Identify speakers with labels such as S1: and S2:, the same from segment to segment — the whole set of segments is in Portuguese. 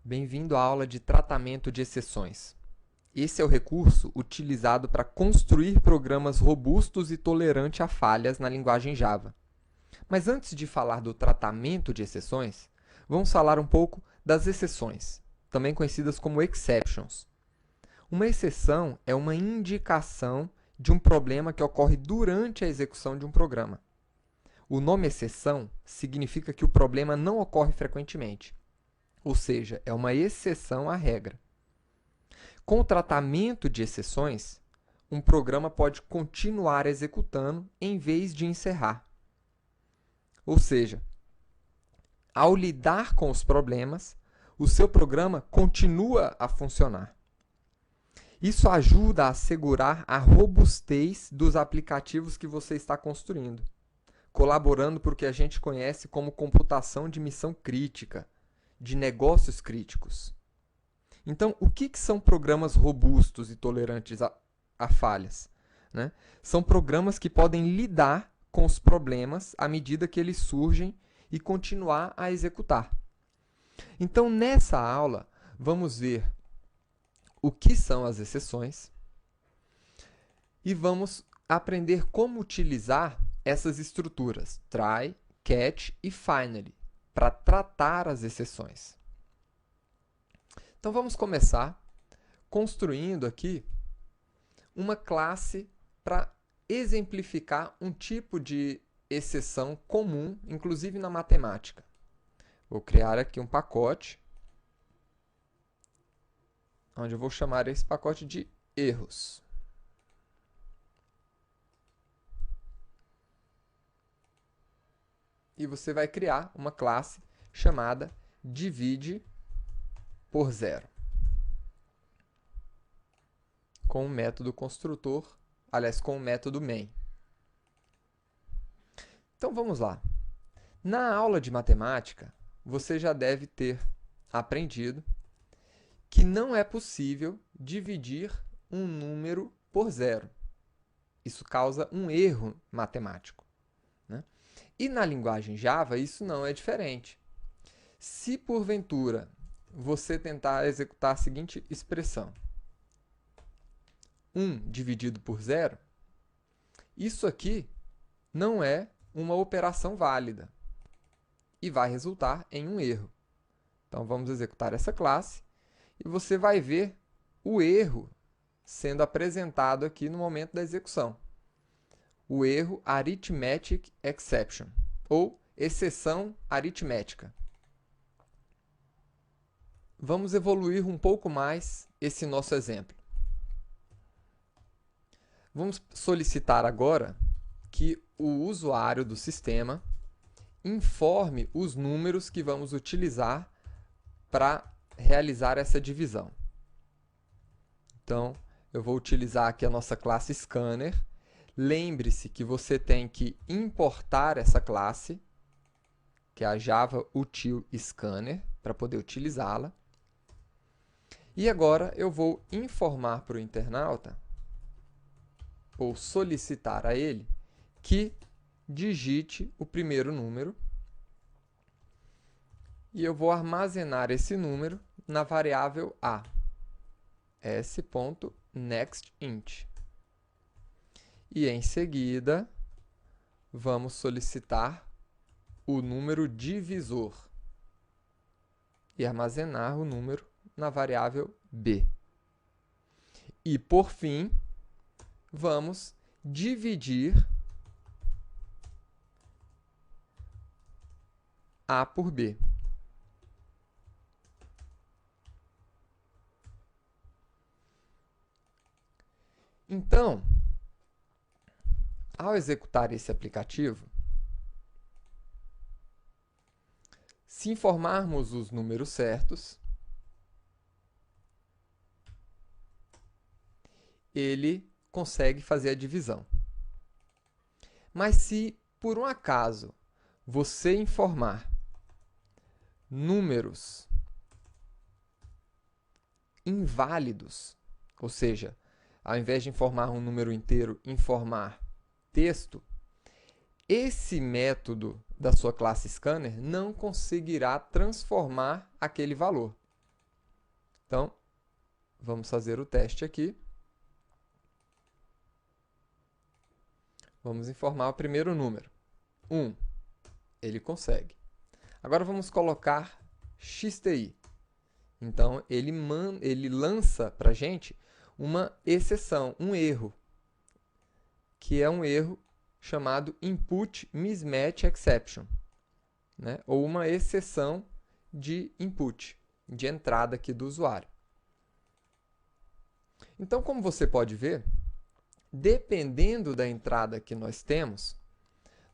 S1: Bem-vindo à aula de tratamento de exceções. Esse é o recurso utilizado para construir programas robustos e tolerantes a falhas na linguagem Java. Mas antes de falar do tratamento de exceções, vamos falar um pouco das exceções, também conhecidas como exceptions. Uma exceção é uma indicação de um problema que ocorre durante a execução de um programa. O nome exceção significa que o problema não ocorre frequentemente, ou seja, é uma exceção à regra. Com o tratamento de exceções, um programa pode continuar executando em vez de encerrar. Ou seja, ao lidar com os problemas, o seu programa continua a funcionar. Isso ajuda a assegurar a robustez dos aplicativos que você está construindo, colaborando para o que a gente conhece como computação de missão crítica, de negócios críticos. Então, o que são programas robustos e tolerantes a falhas? Né? São programas que podem lidar com os problemas à medida que eles surgem e continuar a executar. Então, nessa aula, vamos ver o que são as exceções e vamos aprender como utilizar essas estruturas try, catch e finally para tratar as exceções. Então, vamos começar construindo aqui uma classe para exemplificar um tipo de exceção comum, inclusive na matemática. Vou criar aqui um pacote, onde eu vou chamar esse pacote de erros. E você vai criar uma classe chamada divide por zero, com o método construtor, aliás, com o método main. Então vamos lá. Na aula de matemática, você já deve ter aprendido que não é possível dividir um número por zero. Isso causa um erro matemático, né? E na linguagem Java, isso não é diferente. Se porventura você tentar executar a seguinte expressão: 1 dividido por zero, isso aqui não é uma operação válida e vai resultar em um erro. Então, vamos executar essa classe e você vai ver o erro sendo apresentado aqui no momento da execução. O erro Arithmetic Exception, ou exceção aritmética. Vamos evoluir um pouco mais esse nosso exemplo. Vamos solicitar agora que o usuário do sistema informe os números que vamos utilizar para realizar essa divisão. Então, eu vou utilizar aqui a nossa classe scanner. Lembre-se que você tem que importar essa classe, que é a Java Util Scanner, para poder utilizá-la. E agora eu vou informar para o internauta, ou solicitar a ele, que digite o primeiro número. E eu vou armazenar esse número na variável a, s.nextInt. E em seguida, vamos solicitar o número divisor e armazenar o número na variável b. E, por fim, vamos dividir a por b. Então, ao executar esse aplicativo, se informarmos os números certos, ele consegue fazer a divisão. Mas se, por um acaso, você informar números inválidos, ou seja, ao invés de informar um número inteiro, informar texto, esse método da sua classe scanner não conseguirá transformar aquele valor. Então, vamos fazer o teste aqui. Vamos informar o primeiro número. 1. Ele consegue. Agora vamos colocar XTI. Então, ele lança para a gente uma exceção, um erro, que é um erro chamado Input Mismatch Exception, né? Ou uma exceção de input, de entrada aqui do usuário. Então, como você pode ver, dependendo da entrada que nós temos,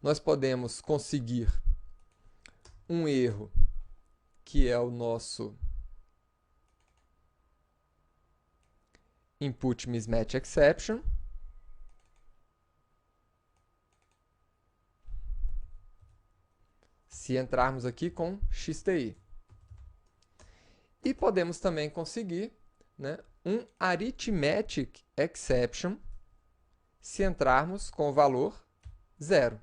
S1: nós podemos conseguir um erro que é o nosso Input Mismatch Exception. Se entrarmos aqui com XTI. E podemos também conseguir, né, um Arithmetic Exception se entrarmos com o valor 0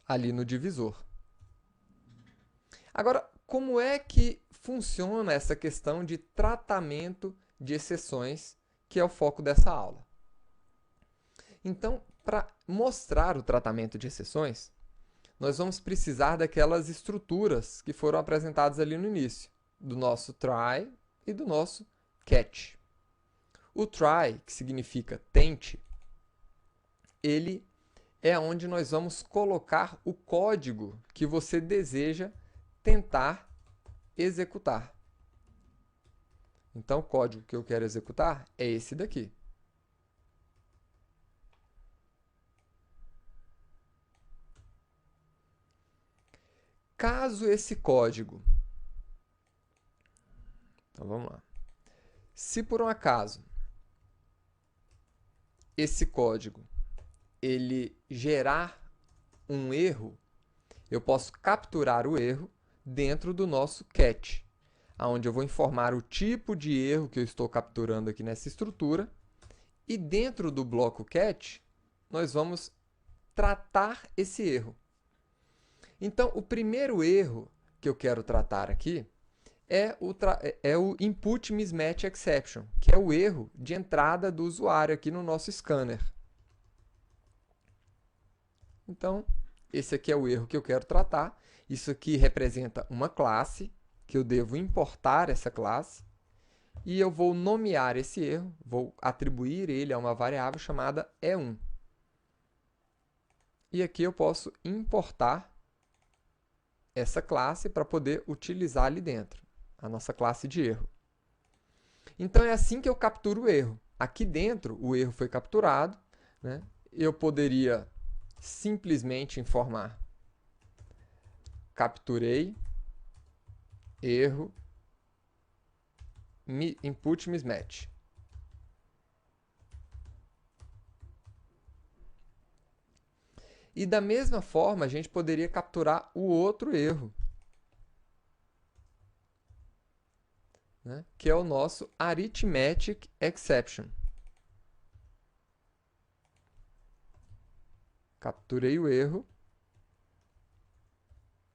S1: ali no divisor. Agora, como é que funciona essa questão de tratamento de exceções, que é o foco dessa aula? Então, para mostrar o tratamento de exceções, nós vamos precisar daquelas estruturas que foram apresentadas ali no início, do nosso try e do nosso catch. O try, que significa tente, ele é onde nós vamos colocar o código que você deseja tentar executar. Então, o código que eu quero executar é esse daqui. Caso esse código... Então, vamos lá. Se por um acaso esse código ele gerar um erro, eu posso capturar o erro dentro do nosso catch, onde eu vou informar o tipo de erro que eu estou capturando aqui nessa estrutura, e dentro do bloco catch, nós vamos tratar esse erro. Então, o primeiro erro que eu quero tratar aqui é o Input Mismatch Exception, que é o erro de entrada do usuário aqui no nosso scanner. Então, esse aqui é o erro que eu quero tratar. Isso aqui representa uma classe, que eu devo importar essa classe, e eu vou nomear esse erro, vou atribuir ele a uma variável chamada E1. E aqui eu posso importar essa classe para poder utilizar ali dentro, a nossa classe de erro. Então, é assim que eu capturo o erro. Aqui dentro, o erro foi capturado, né? Eu poderia simplesmente informar: capturei erro input mismatch. E da mesma forma, a gente poderia capturar o outro erro, né? Que é o nosso Arithmetic Exception. Capturei o erro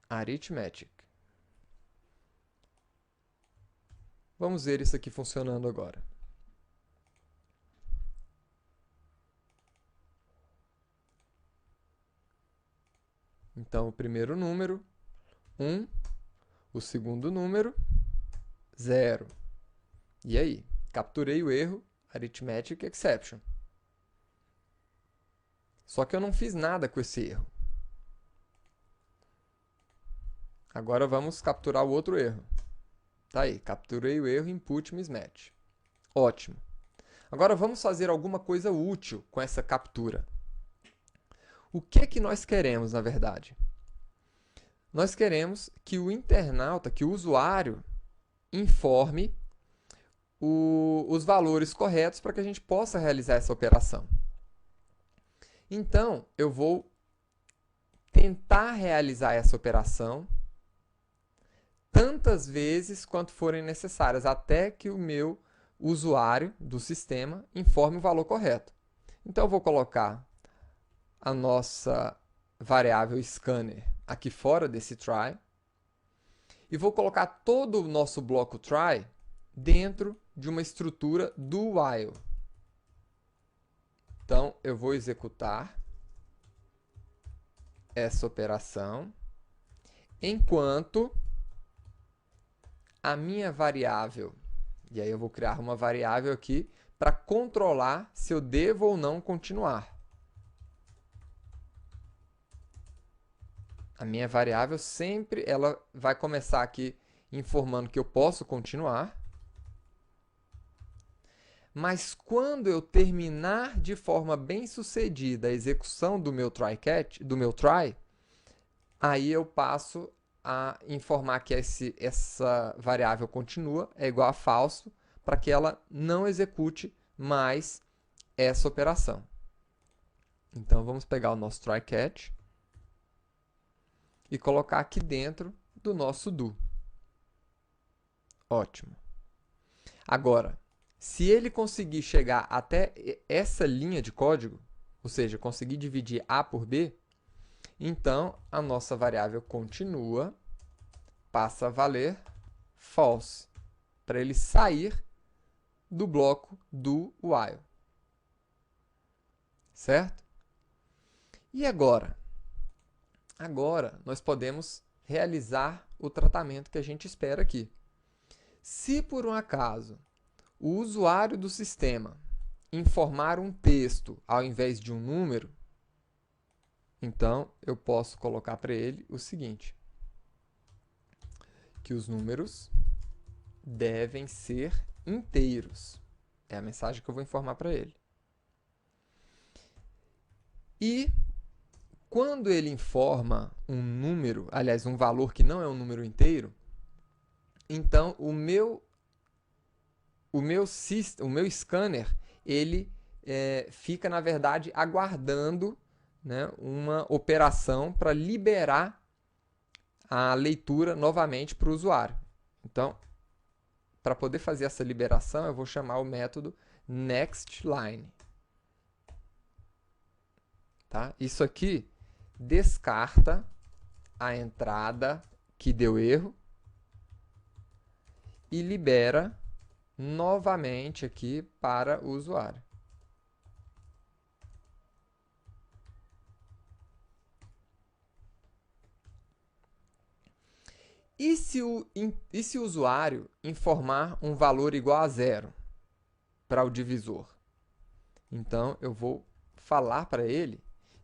S1: Arithmetic. Vamos ver isso aqui funcionando agora. Então, o primeiro número, 1. O segundo número, 0. E aí? Capturei o erro Arithmetic Exception. Só que eu não fiz nada com esse erro. Agora vamos capturar o outro erro. Tá aí, capturei o erro Input Mismatch. Ótimo. Agora vamos fazer alguma coisa útil com essa captura. O que nós queremos, na verdade? Nós queremos que o internauta, que o usuário, informe os valores corretos para que a gente possa realizar essa operação. Então, eu vou tentar realizar essa operação tantas vezes quanto forem necessárias, até que o meu usuário do sistema informe o valor correto. Então, eu vou colocar a nossa variável scanner aqui fora desse try e vou colocar todo o nosso bloco try dentro de uma estrutura do while. Então, eu vou executar essa operação enquanto a minha variável, e aí eu vou criar uma variável aqui para controlar se eu devo ou não continuar. A minha variável sempre ela vai começar aqui informando que eu posso continuar. Mas quando eu terminar de forma bem sucedida a execução do meu try, aí eu passo a informar que essa variável continua, é igual a falso, para que ela não execute mais essa operação. Então, vamos pegar o nosso try catch e colocar aqui dentro do nosso do. Ótimo. Agora, se ele conseguir chegar até essa linha de código, ou seja, conseguir dividir A por B, então a nossa variável continua, passa a valer false, para ele sair do bloco do while. Certo? E agora? Agora nós podemos realizar o tratamento que a gente espera aqui. Se por um acaso o usuário do sistema informar um texto ao invés de um número, então eu posso colocar para ele o seguinte, que os números devem ser inteiros. É a mensagem que eu vou informar para ele. E quando ele informa um número, aliás, um valor que não é um número inteiro, então o meu scanner ele fica, na verdade, aguardando, né, uma operação para liberar a leitura novamente para o usuário. Então, para poder fazer essa liberação, eu vou chamar o método nextLine. Tá? Isso aqui descarta a entrada que deu erro e libera novamente aqui para o usuário. E se o usuário informar um valor igual a 0 para o divisor? Então, eu vou falar para ele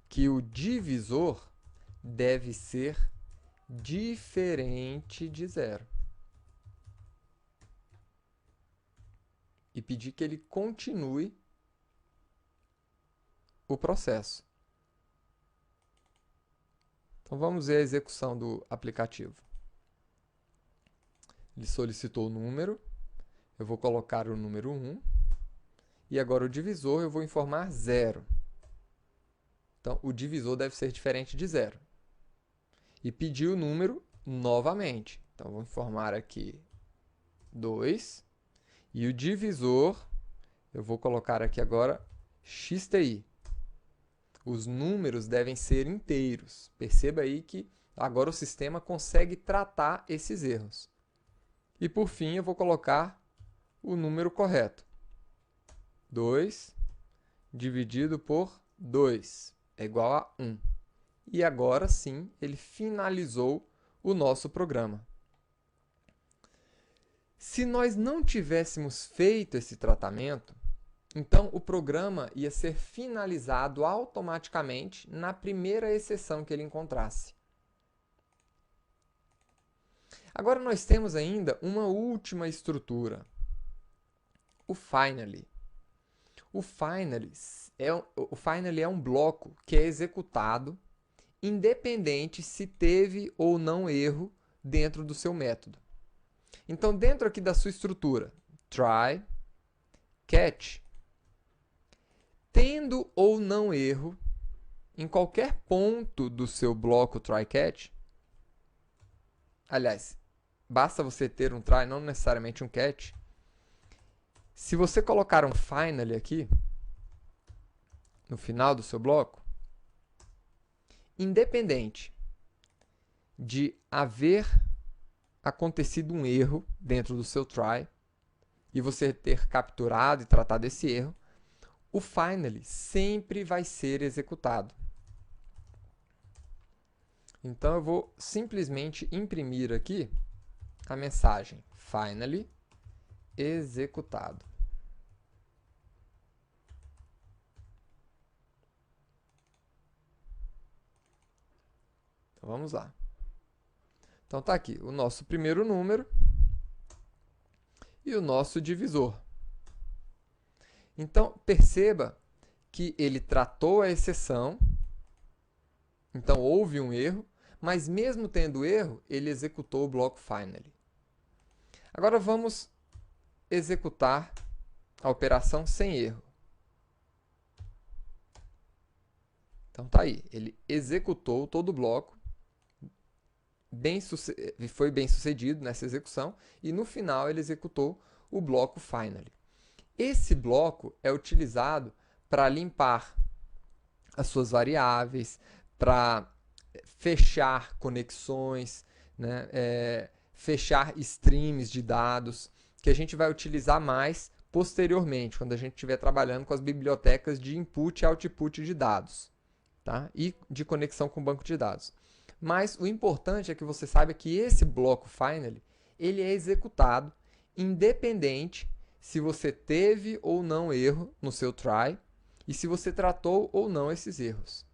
S1: que o divisor deve ser diferente de 0. E pedir que ele continue o processo. Então, vamos ver a execução do aplicativo. Ele solicitou o número, eu vou colocar o número 1, e agora o divisor eu vou informar 0. Então, o divisor deve ser diferente de 0. E pedir o número novamente. Então, vou informar aqui 2, e o divisor, eu vou colocar aqui agora XTI. Os números devem ser inteiros. Perceba aí que agora o sistema consegue tratar esses erros. E por fim, eu vou colocar o número correto. 2 dividido por 2 é igual a 1. E agora sim, ele finalizou o nosso programa. Se nós não tivéssemos feito esse tratamento, então o programa ia ser finalizado automaticamente na primeira exceção que ele encontrasse. Agora nós temos ainda uma última estrutura, o finally. O finally é um bloco que é executado independente se teve ou não erro dentro do seu método. Então, dentro aqui da sua estrutura, try, catch, tendo ou não erro em qualquer ponto do seu bloco try catch, aliás, basta você ter um try, não necessariamente um catch. Se você colocar um finally aqui, no final do seu bloco, independente de haver acontecido um erro dentro do seu try, e você ter capturado e tratado esse erro, o finally sempre vai ser executado. Então, eu vou simplesmente imprimir aqui a mensagem finally executado. Então, vamos lá. Então, está aqui o nosso primeiro número e o nosso divisor. Então, perceba que ele tratou a exceção, então houve um erro, mas mesmo tendo erro, ele executou o bloco finally. Agora vamos executar a operação sem erro. Então tá aí, ele executou todo o bloco, foi bem sucedido nessa execução, e no final ele executou o bloco finally. Esse bloco é utilizado para limpar as suas variáveis, para fechar conexões, né? Fechar streams de dados, que a gente vai utilizar mais posteriormente, quando a gente estiver trabalhando com as bibliotecas de input e output de dados, tá? E de conexão com o banco de dados. Mas o importante é que você saiba que esse bloco finally, ele é executado independente se você teve ou não erro no seu try e se você tratou ou não esses erros.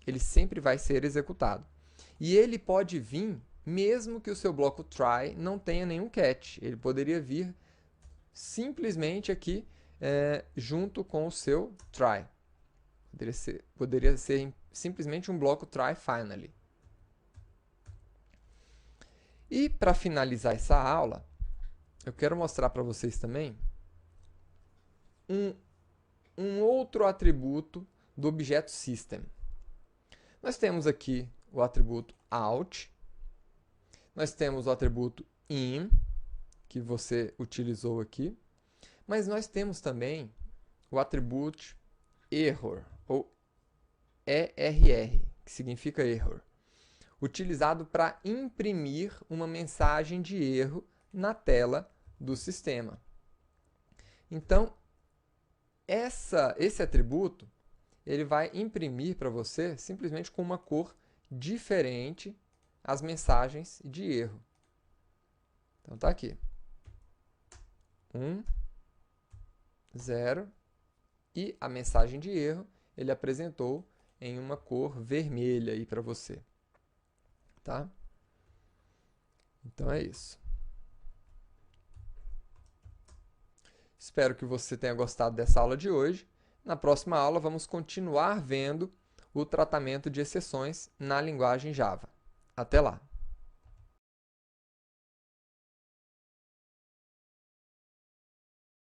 S1: Ele sempre vai ser executado. E ele pode vir mesmo que o seu bloco try não tenha nenhum catch. Ele poderia vir simplesmente aqui junto com o seu try. Poderia ser simplesmente um bloco try finally. E para finalizar essa aula, eu quero mostrar para vocês também um outro atributo do objeto system. Nós temos aqui o atributo out, nós temos o atributo in, que você utilizou aqui, mas nós temos também o atributo error, ou ERR, que significa error, utilizado para imprimir uma mensagem de erro na tela do sistema. Então, esse atributo ele vai imprimir para você simplesmente com uma cor diferente as mensagens de erro. Então tá aqui. 1, 0 e a mensagem de erro ele apresentou em uma cor vermelha aí para você. Tá? Então é isso. Espero que você tenha gostado dessa aula de hoje. Na próxima aula, vamos continuar vendo o tratamento de exceções na linguagem Java. Até lá!